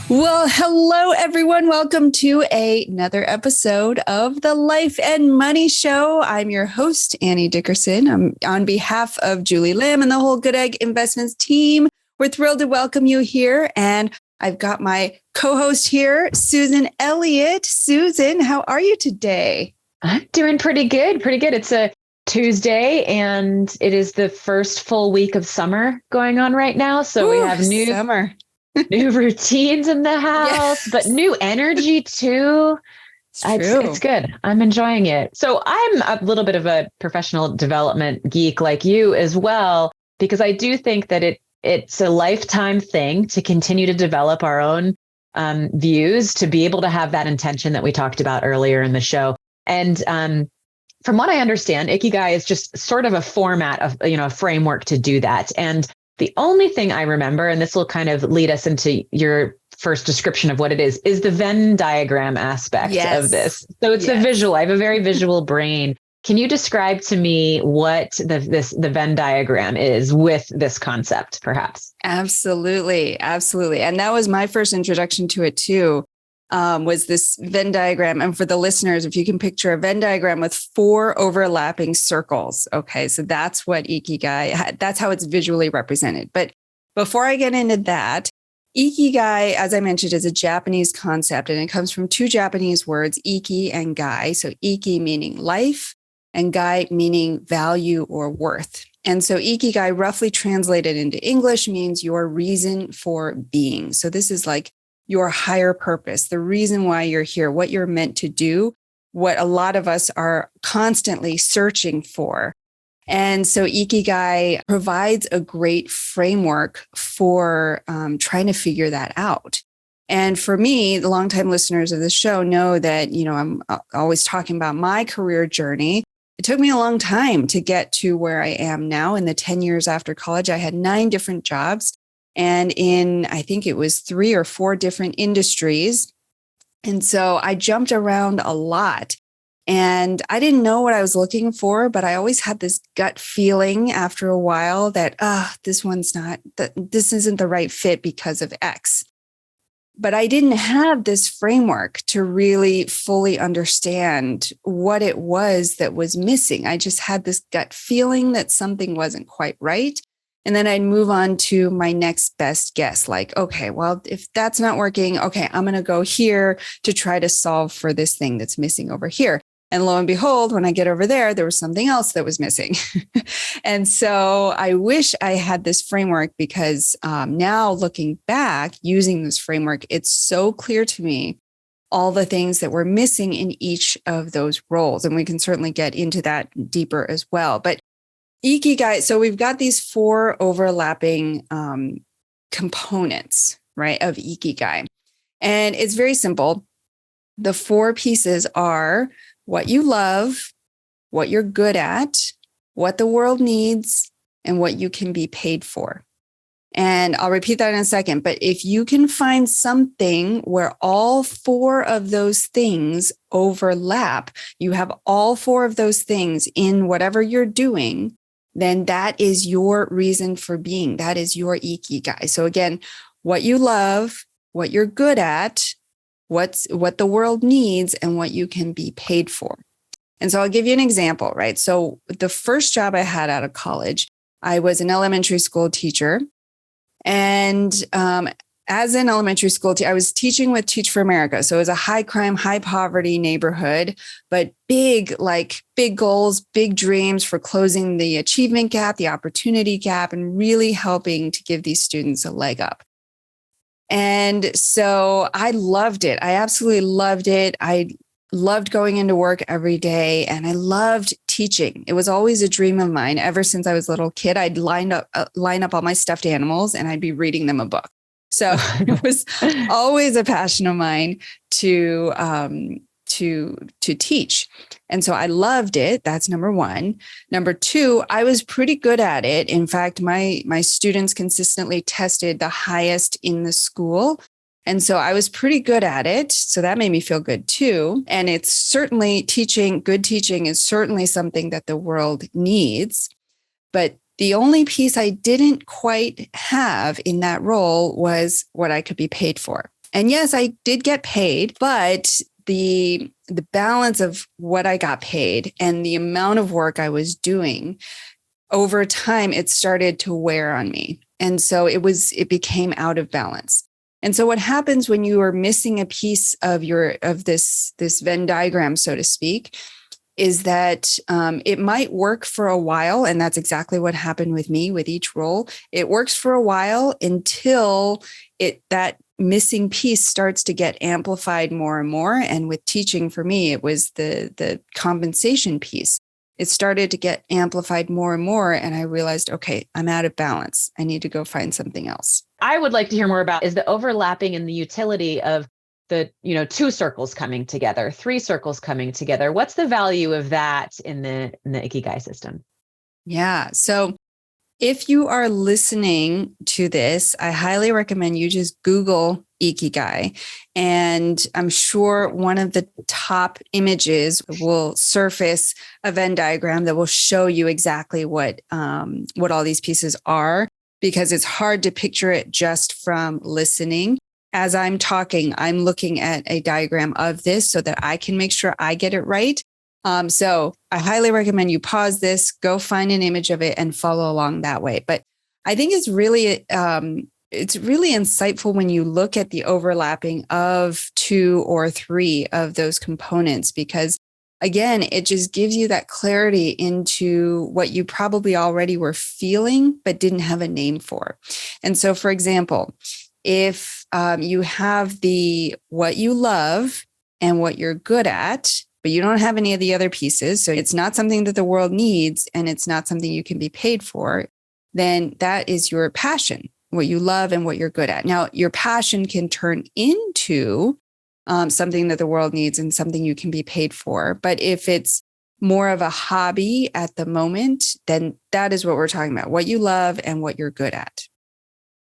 Well, hello, everyone. Welcome to another episode of the Life and Money Show. I'm your host, Annie Dickerson. I'm on behalf of Julie Lim and the whole Goodegg Investments team. We're thrilled to welcome you here. And I've got my co-host here, Susan Elliot. Susan, how are you today? I'm doing pretty good. It's a Tuesday and it is the first full week of summer going on right now. So we have new routines in the house, but new energy too. It's good. I'm enjoying it. So I'm a little bit of a professional development geek like you as well, because I do think that it's a lifetime thing to continue to develop our own views, to be able to have that intention that we talked about earlier in the show. And from what I understand, Ikigai is just sort of a format of, a framework to do that. And the only thing I remember, and this will kind of lead us into your first description of what it is the Venn diagram aspect of this. So it's the visual. I have a very visual brain. Can you describe to me what the Venn diagram is with this concept, perhaps? Absolutely. And that was my first introduction to it too, was this Venn diagram. And for the listeners, if you can picture a Venn diagram with 4 overlapping circles. Okay, so that's what Ikigai, that's how it's visually represented. But before I get into that, Ikigai, as I mentioned, is a Japanese concept, and it comes from 2 Japanese words, Iki and Gai. So Iki meaning life and Gai meaning value or worth. And so Ikigai, roughly translated into English, means your reason for being. So this is like your higher purpose, the reason why you're here, what you're meant to do, what a lot of us are constantly searching for. And so Ikigai provides a great framework for trying to figure that out. And for me, the longtime listeners of the show know that, I'm always talking about my career journey. It took me a long time to get to where I am now. In the 10 years after college, I had 9 different jobs. And I think it was 3 or 4 different industries. And so I jumped around a lot. And I didn't know what I was looking for, but I always had this gut feeling after a while that, this isn't the right fit because of X. But I didn't have this framework to really fully understand what it was that was missing. I just had this gut feeling that something wasn't quite right. And then I'd move on to my next best guess. Like, okay, well, if that's not working, okay, I'm going to go here to try to solve for this thing that's missing over here. And lo and behold, when I get over there, there was something else that was missing. And so I wish I had this framework, because now looking back, using this framework, it's so clear to me all the things that were missing in each of those roles. And we can certainly get into that deeper as well. But Ikigai, so we've got these 4 overlapping components, right, of Ikigai. And it's very simple. The 4 pieces are what you love, what you're good at, what the world needs, and what you can be paid for. And I'll repeat that in a second. But if you can find something where all 4 of those things overlap, you have all 4 of those things in whatever you're doing, then that is your reason for being. That is your Ikigai. So again, what you love, what you're good at, what the world needs, and what you can be paid for. And so I'll give you an example, right? So the first job I had out of college, I was an elementary school teacher. And as an elementary school teacher, I was teaching with Teach for America. So it was a high crime, high poverty neighborhood, but big goals, big dreams for closing the achievement gap, the opportunity gap, and really helping to give these students a leg up. And so I loved it. I absolutely loved it. I loved going into work every day, and I loved teaching. It was always a dream of mine. Ever since I was a little kid, I'd line up all my stuffed animals and I'd be reading them a book. So it was always a passion of mine to teach. And so I loved it. That's number 1. Number 2, I was pretty good at it. In fact, my students consistently tested the highest in the school. And so I was pretty good at it. So that made me feel good too. And it's certainly good teaching is certainly something that the world needs. But the only piece I didn't quite have in that role was what I could be paid for. And yes, I did get paid, but the balance of what I got paid and the amount of work I was doing over time, it started to wear on me. And so it became out of balance. And so what happens when you are missing a piece of this Venn diagram, so to speak, is that it might work for a while. And that's exactly what happened with me with each role. It works for a while until that missing piece starts to get amplified more and more. And with teaching, for me, it was the compensation piece. It started to get amplified more and more. And I realized, okay, I'm out of balance. I need to go find something else. I would like to hear more about is the overlapping and the utility of the, 2 circles coming together, 3 circles coming together. What's the value of that in the Ikigai system? Yeah. So if you are listening to this, I highly recommend you just Google Ikigai. And I'm sure one of the top images will surface a Venn diagram that will show you exactly what all these pieces are, because it's hard to picture it just from listening. As I'm talking, I'm looking at a diagram of this so that I can make sure I get it right. So I highly recommend you pause this, go find an image of it and follow along that way. But I think it's really insightful when you look at the overlapping of 2 or 3 of those components, because again, it just gives you that clarity into what you probably already were feeling, but didn't have a name for. And so, for example, if you have what you love and what you're good at, but you don't have any of the other pieces, so it's not something that the world needs and it's not something you can be paid for, then that is your passion, what you love and what you're good at. Now, your passion can turn into something that the world needs and something you can be paid for. But if it's more of a hobby at the moment, then that is what we're talking about, what you love and what you're good at.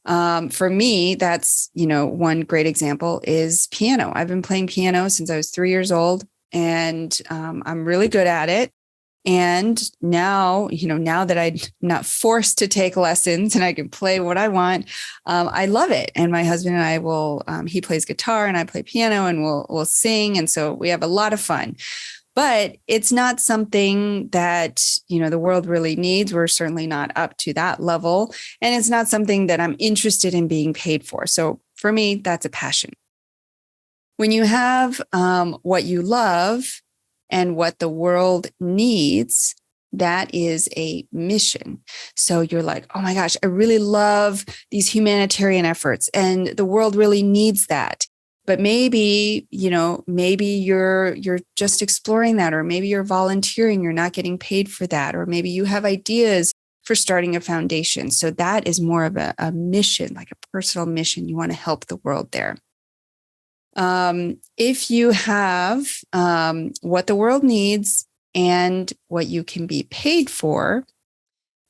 For me, that's, one great example is piano. I've been playing piano since I was 3 years old. And I'm really good at it. And now, now that I'm not forced to take lessons and I can play what I want, I love it. And my husband and I will, he plays guitar and I play piano and we'll sing. And so we have a lot of fun. But it's not something that, the world really needs. We're certainly not up to that level. And it's not something that I'm interested in being paid for. So for me, that's a passion. When you have what you love and what the world needs, that is a mission. So you're like, oh my gosh, I really love these humanitarian efforts and the world really needs that. But maybe, maybe you're just exploring that, or maybe you're volunteering, you're not getting paid for that, or maybe you have ideas for starting a foundation. So that is more of a mission, like a personal mission. You want to help the world there. If you have what the world needs and what you can be paid for,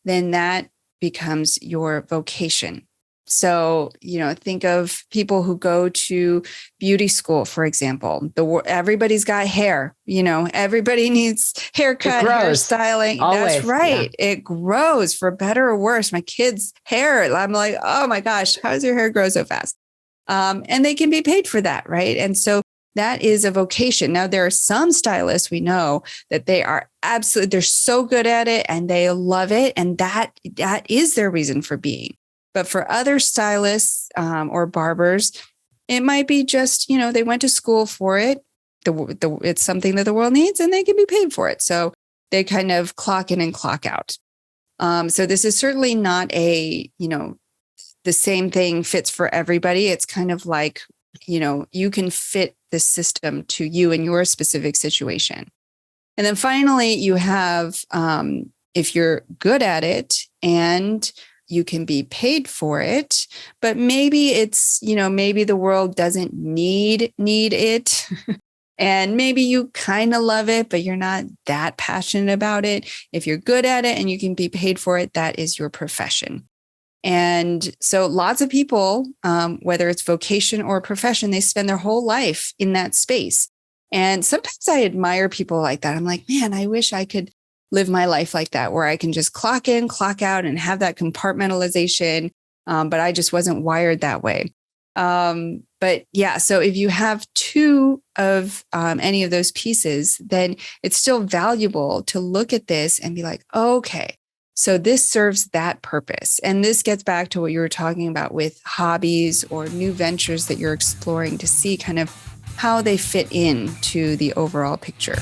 then that becomes your vocation. So, think of people who go to beauty school, for example. Everybody's got hair, everybody needs haircut, hairstyling. Always. That's right. Yeah. It grows for better or worse. My kids' hair, I'm like, oh my gosh, how does your hair grow so fast? And they can be paid for that, right? And so that is a vocation. Now, there are some stylists we know that they're so good at it and they love it. And that is their reason for being. But for other stylists or barbers, it might be just, they went to school for it. It's something that the world needs and they can be paid for it. So they kind of clock in and clock out. So this is certainly not the same thing fits for everybody. It's kind of like, you can fit the system to you and your specific situation. And then finally, you have, if you're good at it and you can be paid for it, but maybe it's, maybe the world doesn't need it. And maybe you kind of love it, but you're not that passionate about it. If you're good at it and you can be paid for it, that is your profession. And so lots of people, whether it's vocation or profession, they spend their whole life in that space. And sometimes I admire people like that. I'm like, man, I wish I could live my life like that, where I can just clock in, clock out and have that compartmentalization. But I just wasn't wired that way. But yeah, so if you have two of any of those pieces, then it's still valuable to look at this and be like, okay, so this serves that purpose. And this gets back to what you were talking about with hobbies or new ventures that you're exploring to see kind of how they fit into the overall picture.